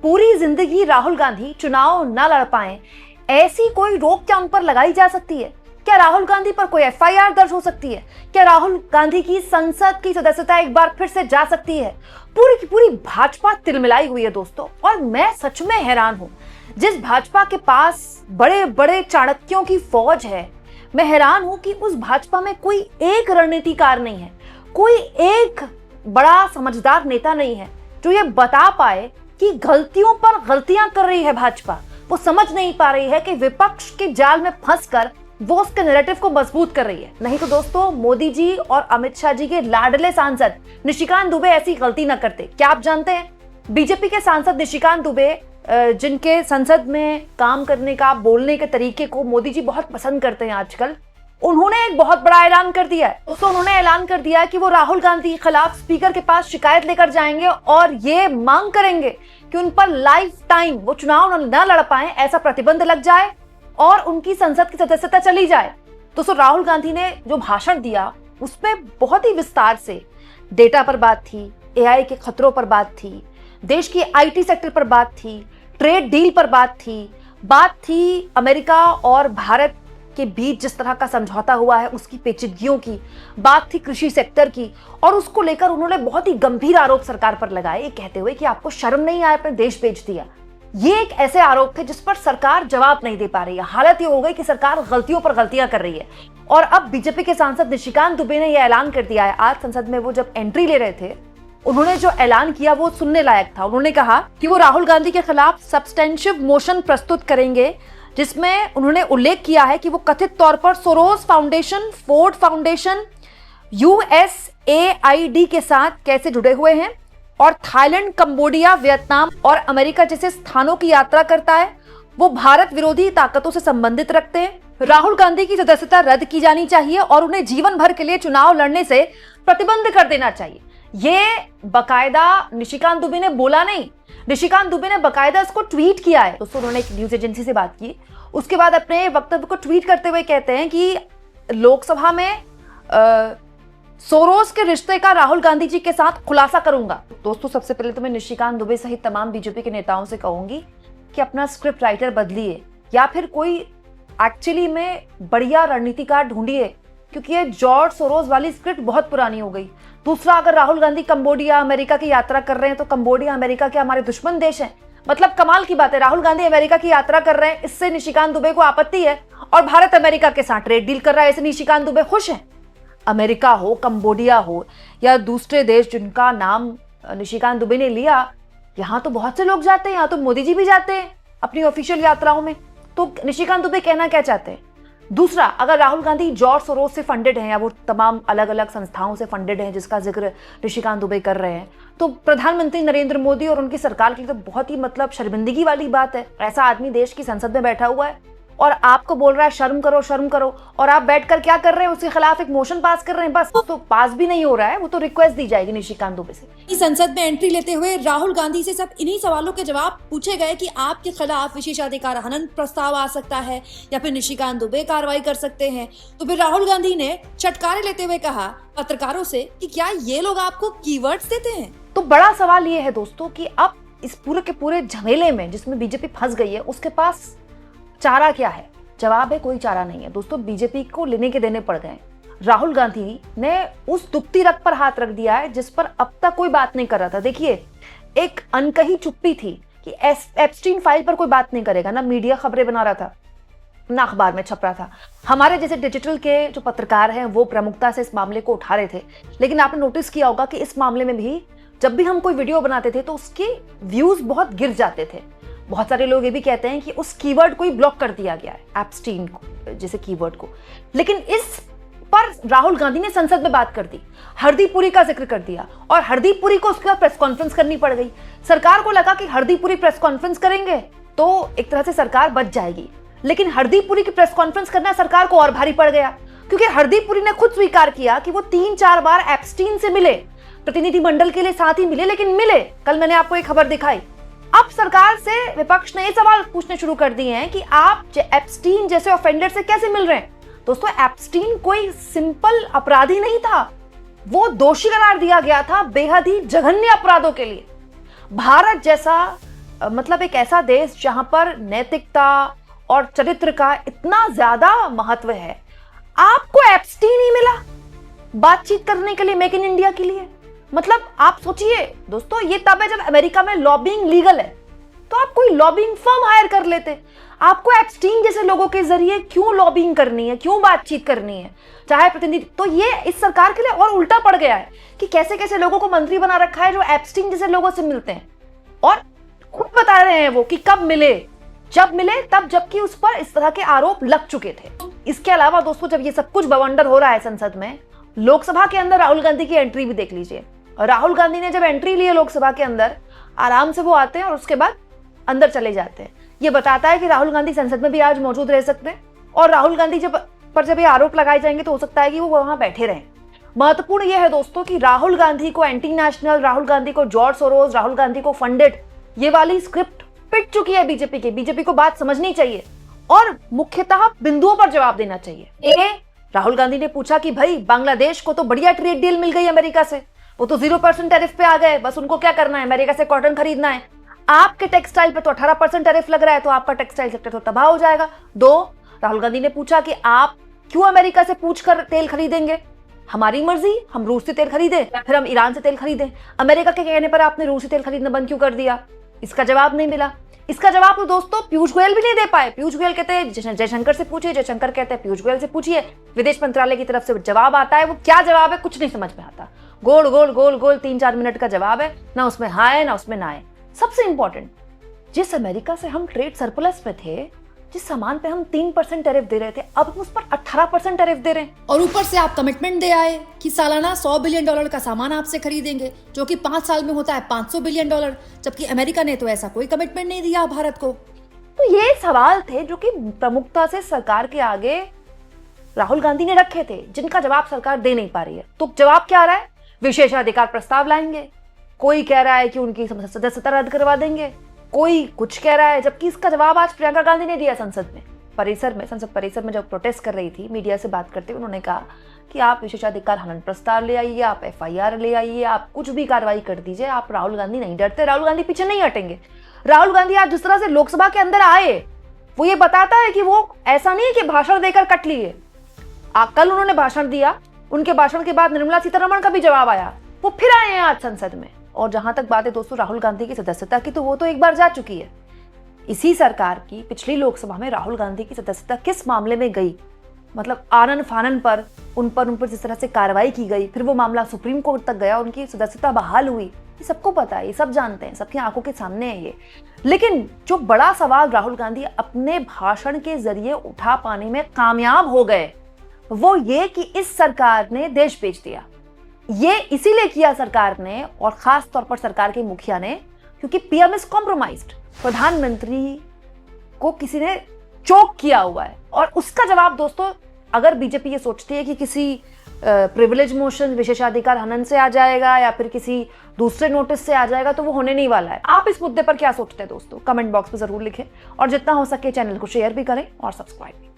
पूरी जिंदगी राहुल गांधी चुनाव न लड़ पाए, ऐसी कोई रोक क्या उन पर लगाई जा सकती है? क्या राहुल गांधी पर कोई एफआईआर दर्ज हो सकती है? क्या राहुल गांधी की संसद की सदस्यता एक बार फिर से जा सकती है? पूरी की पूरी भाजपा तिलमिलाई हुई है दोस्तों, और मैं सच में हैरान हूं। जिस भाजपा के पास बड़े बड़े चाणक्यों की फौज है, मैं हैरान हूं कि उस भाजपा में कोई एक रणनीतिकार नहीं है, कोई एक बड़ा समझदार नेता नहीं है जो ये बता पाए कि गलतियों पर गलतियां कर रही है भाजपा। वो समझ नहीं पा रही है कि विपक्ष के जाल में फंसकर वो उसके नैरेटिव को मजबूत कर रही है। नहीं तो दोस्तों, मोदी जी और अमित शाह जी के लाडले सांसद निशिकांत दुबे ऐसी गलती न करते। क्या आप जानते हैं, बीजेपी के सांसद निशिकांत दुबे, जिनके संसद में काम करने का, बोलने के तरीके को मोदी जी बहुत पसंद करते हैं आजकल, उन्होंने एक बहुत बड़ा ऐलान कर दिया है। दोस्तों, उन्होंने ऐलान कर दिया है कि वो राहुल गांधी के खिलाफ स्पीकर के पास शिकायत लेकर जाएंगे और ये मांग करेंगे कि उन पर लाइफ टाइम वो चुनाव न लड़ पाए, ऐसा प्रतिबंध लग जाए और उनकी संसद की सदस्यता चली जाए। दोस्तों, राहुल गांधी ने जो भाषण दिया उसमें बहुत ही विस्तार से डेटा पर बात थी, एआई के खतरों पर बात थी, देश की आईटी सेक्टर पर बात थी, ट्रेड डील पर बात थी अमेरिका और भारत के बीच जिस तरह का समझौता हुआ है उसकी पेचीदगियों की, बात थी कृषि सेक्टर की, और उसको लेकर उन्होंने बहुत ही गंभीर आरोप सरकार पर लगाए, ये कहते हुए कि आपको शर्म नहीं आया, अपने देश बेच दिया। ये एक ऐसे आरोप थे जिस पर सरकार जवाब नहीं दे पा रही है। हालत ये हो गई कि सरकार गलतियों पर गलतियां कर रही है। और अब बीजेपी के सांसद निशिकांत दुबे ने यह ऐलान कर दिया है, आज संसद में वो जब एंट्री ले रहे थे, उन्होंने जो ऐलान किया वो सुनने लायक था। उन्होंने कहा कि वो राहुल गांधी के खिलाफ सब्सटेंशिव मोशन प्रस्तुत करेंगे, जिसमें उन्होंने उल्लेख किया है कि वो कथित तौर पर Soros foundation, Ford foundation, USAID के साथ कैसे जुड़े हुए हैं और थाईलैंड, कंबोडिया, वियतनाम और अमेरिका जैसे स्थानों की यात्रा करता है। वो भारत विरोधी ताकतों से संबंधित रखते हैं। राहुल गांधी की सदस्यता रद्द की जानी चाहिए और उन्हें जीवन भर के लिए चुनाव लड़ने से प्रतिबंध कर देना चाहिए। ये बकायदा निशिकांत दुबे ने बोला नहीं, निशिकांत दुबे ने बकायदा इसको ट्वीट किया है। दोस्तों, उन्होंने एक न्यूज एजेंसी से बात की, उसके बाद अपने वक्तव्य को ट्वीट करते हुए कहते हैं कि लोकसभा में सोरोस के रिश्ते का राहुल गांधी जी के साथ खुलासा करूंगा। दोस्तों, सबसे पहले तो मैं निशिकांत दुबे सहित तमाम बीजेपी के नेताओं से कहूंगी कि अपना स्क्रिप्ट राइटर बदलिए या फिर कोई एक्चुअली में बढ़िया रणनीतिकार ढूंढिए, क्योंकि ये जॉर्ज सोरोस वाली स्क्रिप्ट बहुत पुरानी हो गई। दूसरा, अगर राहुल गांधी कंबोडिया, अमेरिका की यात्रा कर रहे हैं तो कंबोडिया, अमेरिका के हमारे दुश्मन देश हैं। मतलब कमाल की बात है, राहुल गांधी अमेरिका की यात्रा कर रहे हैं, इससे निशिकांत दुबे को आपत्ति है, और भारत अमेरिका के साथ ट्रेड डील कर रहा है, इससे निशिकांत दुबे खुश हैं। अमेरिका हो, कंबोडिया हो या दूसरे देश जिनका नाम निशिकांत दुबे ने लिया, यहाँ तो बहुत से लोग जाते हैं, यहाँ तो मोदी जी भी जाते हैं अपनी ऑफिशियल यात्राओं में। तो निशिकांत दुबे कहना क्या चाहते हैं? दूसरा, अगर राहुल गांधी जॉर्ज सोरोस से फंडेड हैं या वो तमाम अलग अलग संस्थाओं से फंडेड हैं जिसका जिक्र निशिकांत दुबे कर रहे हैं, तो प्रधानमंत्री नरेंद्र मोदी और उनकी सरकार के लिए तो बहुत ही मतलब शर्मिंदगी वाली बात है। ऐसा आदमी देश की संसद में बैठा हुआ है और आपको बोल रहा है शर्म करो, शर्म करो, और आप बैठकर क्या कर रहे हैं? उसके खिलाफ एक मोशन पास कर रहे हैं। बस तो पास भी नहीं हो रहा है, वो तो रिक्वेस्ट दी जाएगी निशिकांत दुबे से। संसद में एंट्री लेते हुए राहुल गांधी से सब इन्हीं सवालों के जवाब पूछे गए कि आपके खिलाफ विशेषाधिकार हनन प्रस्ताव आ सकता है या फिर निशिकांत दुबे कार्रवाई कर सकते हैं। तो फिर राहुल गांधी ने चटकारे लेते हुए कहा पत्रकारों से कि क्या ये लोग आपको कीवर्ड्स देते हैं? तो बड़ा सवाल ये है दोस्तों कि अब इस पूरे के पूरे झमेले में जिसमें बीजेपी फंस गई है, उसके पास चारा क्या है? जवाब है, कोई चारा नहीं है दोस्तों। बीजेपी को लेने के देने पड़ गए। राहुल गांधी ने उस दुखती रग पर हाथ रख दिया है जिस पर अब तक कोई बात नहीं कर रहा था। देखिए, एक अनकही चुप्पी थी कि एप्स्टीन फाइल पर कोई बात नहीं करेगा, ना मीडिया खबरें बना रहा था, ना अखबार में छप रहा था। हमारे जैसे डिजिटल के जो पत्रकार हैं वो प्रमुखता से इस मामले को उठा रहे थे, लेकिन आपने नोटिस किया होगा कि इस मामले में भी जब भी हम कोई वीडियो बनाते थे तो उसके व्यूज बहुत गिर जाते थे। बहुत सारे लोग ये भी कहते हैं कि उस कीवर्ड को ही ब्लॉक कर दिया गया है, एप्स्टीन को जैसे कीवर्ड को। लेकिन इस पर राहुल गांधी ने संसद में बात कर दी, हरदीप पुरी का जिक्र कर दिया, और हरदीप पुरी को उसके बाद प्रेस कॉन्फ्रेंस करनी पड़ गई। सरकार को लगा कि हरदीप पुरी प्रेस कॉन्फ्रेंस करेंगे तो एक तरह से सरकार बच जाएगी, लेकिन हरदीप पुरी की प्रेस कॉन्फ्रेंस करना सरकार को और भारी पड़ गया, क्योंकि हरदीप पुरी ने खुद स्वीकार किया कि वो 3-4 बार एप्स्टीन से मिले, प्रतिनिधिमंडल के लिए साथ ही मिले, लेकिन मिले। कल मैंने आपको एक खबर दिखाई। अब सरकार से विपक्ष ने ये सवाल पूछने शुरू कर दिए हैं कि आप एप्स्टीन जैसे ऑफेंडर से कैसे मिल रहे हैं। दोस्तों, एप्स्टीन कोई सिंपल अपराधी नहीं था, वो दोषी करार दिया गया था बेहद ही जघन्य अपराधों के लिए। भारत जैसा मतलब एक ऐसा देश जहां पर नैतिकता और चरित्र का इतना ज्यादा महत्व है, आपको एप्स्टीन नहीं मिला बातचीत करने के लिए मेक इन इंडिया के लिए? मतलब आप सोचिए दोस्तों, ये तब है जब अमेरिका में लॉबिंग लीगल है, तो आप कोई लॉबिंग फर्म हायर कर लेते। आपको एप्स्टीन जैसे लोगों के जरिए क्यों लॉबिंग करनी है, क्यों बातचीत करनी है, चाहे प्रतिनिधि? तो ये इस सरकार के लिए और उल्टा पड़ गया है कि कैसे कैसे लोगों को मंत्री बना रखा है जो एप्स्टीन जैसे लोगों से मिलते हैं, और खुद बता रहे हैं वो कि कब मिले, जब मिले तब, जबकि उस पर इस तरह के आरोप लग चुके थे। इसके अलावा दोस्तों, जब ये सब कुछ बवंडर हो रहा है संसद में, लोकसभा के अंदर राहुल गांधी की एंट्री भी देख लीजिए। और राहुल गांधी ने जब एंट्री ली है लोकसभा के अंदर, आराम से वो आते हैं और उसके बाद अंदर चले जाते हैं। ये बताता है कि राहुल गांधी संसद में भी आज मौजूद रह सकते हैं, और राहुल गांधी जब ये आरोप लगाए जाएंगे तो हो सकता है कि वो वहां बैठे रहें। महत्वपूर्ण यह है दोस्तों कि राहुल गांधी को एंटी नेशनल, राहुल गांधी को जॉर्ज सोरोस, राहुल गांधी को फंडेड, ये वाली स्क्रिप्ट पिट चुकी है बीजेपी की। बीजेपी को बात समझनी चाहिए और मुख्यतः बिंदुओं पर जवाब देना चाहिए। राहुल गांधी ने पूछा कि भाई बांग्लादेश को तो बढ़िया ट्रेड डील मिल गई अमेरिका से, वो तो 0% टैरिफ पे आ गए, बस उनको क्या करना है, अमेरिका से कॉटन खरीदना है। आपके टेक्सटाइल पे तो 18% टैरिफ लग रहा है, तो आपका टेक्सटाइल सेक्टर तो तबाह हो जाएगा। 2, राहुल गांधी ने पूछा कि आप क्यों अमेरिका से पूछकर तेल खरीदेंगे, हमारी मर्जी, हम रूस से तेल खरीदे फिर हम ईरान से तेल खरीदें, अमेरिका के कहने पर आपने रूस से तेल खरीदना बंद क्यों कर दिया? इसका जवाब नहीं मिला। इसका जवाब तो दोस्तों पीयूष गोयल भी नहीं दे पाए। पीयूष गोयल कहते हैं जयशंकर से पूछिए, जयशंकर कहते हैं पीयूष गोयल से पूछिए। विदेश मंत्रालय की तरफ से जवाब आता है, वो क्या जवाब है कुछ नहीं समझ में आता। गोल गोल गोल गोल 3-4 मिनट का जवाब है, ना उसमें हाँ है ना उसमें ना है। सबसे इंपॉर्टेंट, जिस अमेरिका से हम ट्रेड सरप्लस में थे, जिस सामान पे हम 3% टैरिफ दे रहे थे, अब हम उस पर 18% टैरिफ दे रहे हैं। और ऊपर से आप कमिटमेंट दे आए कि सालाना $100 बिलियन का सामान आपसे खरीदेंगे, जो कि 5 साल में होता है $500 बिलियन, जबकि अमेरिका ने तो ऐसा कोई कमिटमेंट नहीं दिया भारत को। तो ये सवाल थे जो कि प्रमुखता से सरकार के आगे राहुल गांधी ने रखे थे, जिनका जवाब सरकार दे नहीं पा रही है। तो जवाब क्या आ रहा है? विशेषाधिकार प्रस्ताव लाएंगे, कोई कह रहा है कि उनकी सदस्यता रद्द करवा देंगे, कोई कुछ कह रहा है, जबकि इसका जवाब आज प्रियंका गांधी ने दिया संसद परिसर में जब प्रोटेस्ट कर रही थी, मीडिया से बात करते हुए उन्होंने कहा कि आप विशेषाधिकार हनन प्रस्ताव ले आइए, आप FIR ले आइए, आप कुछ भी कार्रवाई कर दीजिए, आप राहुल गांधी नहीं डरते, राहुल गांधी पीछे नहीं हटेंगे। राहुल गांधी आज जिस तरह से लोकसभा के अंदर आए, वो ये बताता है कि वो ऐसा नहीं है कि भाषण देकर कट लिए। कल उन्होंने भाषण दिया, उनके भाषण के बाद निर्मला सीतारमण का भी जवाब आया, वो फिर आए हैं आज संसद में। और जहां तक बात है दोस्तों राहुल गांधी की सदस्यता की, तो वो तो एक बार जा चुकी है। इसी सरकार की पिछली लोकसभा में राहुल गांधी की सदस्यता किस मामले में गई, मतलब आनन फानन पर उन पर जिस तरह से कार्रवाई की गई, फिर वो मामला सुप्रीम कोर्ट तक गया, उनकी सदस्यता बहाल हुई, ये सबको पता है, ये सब जानते हैं, सबकी आंखों के सामने है ये। लेकिन जो बड़ा सवाल राहुल गांधी अपने भाषण के जरिए उठा पाने में कामयाब हो गए, वो ये कि इस सरकार ने देश बेच दिया। ये इसीलिए किया सरकार ने, और खास तौर पर सरकार के मुखिया ने, क्योंकि PM इज कॉम्प्रोमाइज्ड, प्रधानमंत्री को किसी ने चोक किया हुआ है। और उसका जवाब दोस्तों, अगर बीजेपी ये सोचती है कि किसी प्रिविलेज मोशन, विशेषाधिकार हनन से आ जाएगा या फिर किसी दूसरे नोटिस से आ जाएगा, तो वो होने नहीं वाला है। आप इस मुद्दे पर क्या सोचते हैं दोस्तों? कमेंट बॉक्स में जरूर लिखें, और जितना हो सके चैनल को शेयर भी करें और सब्सक्राइब भी।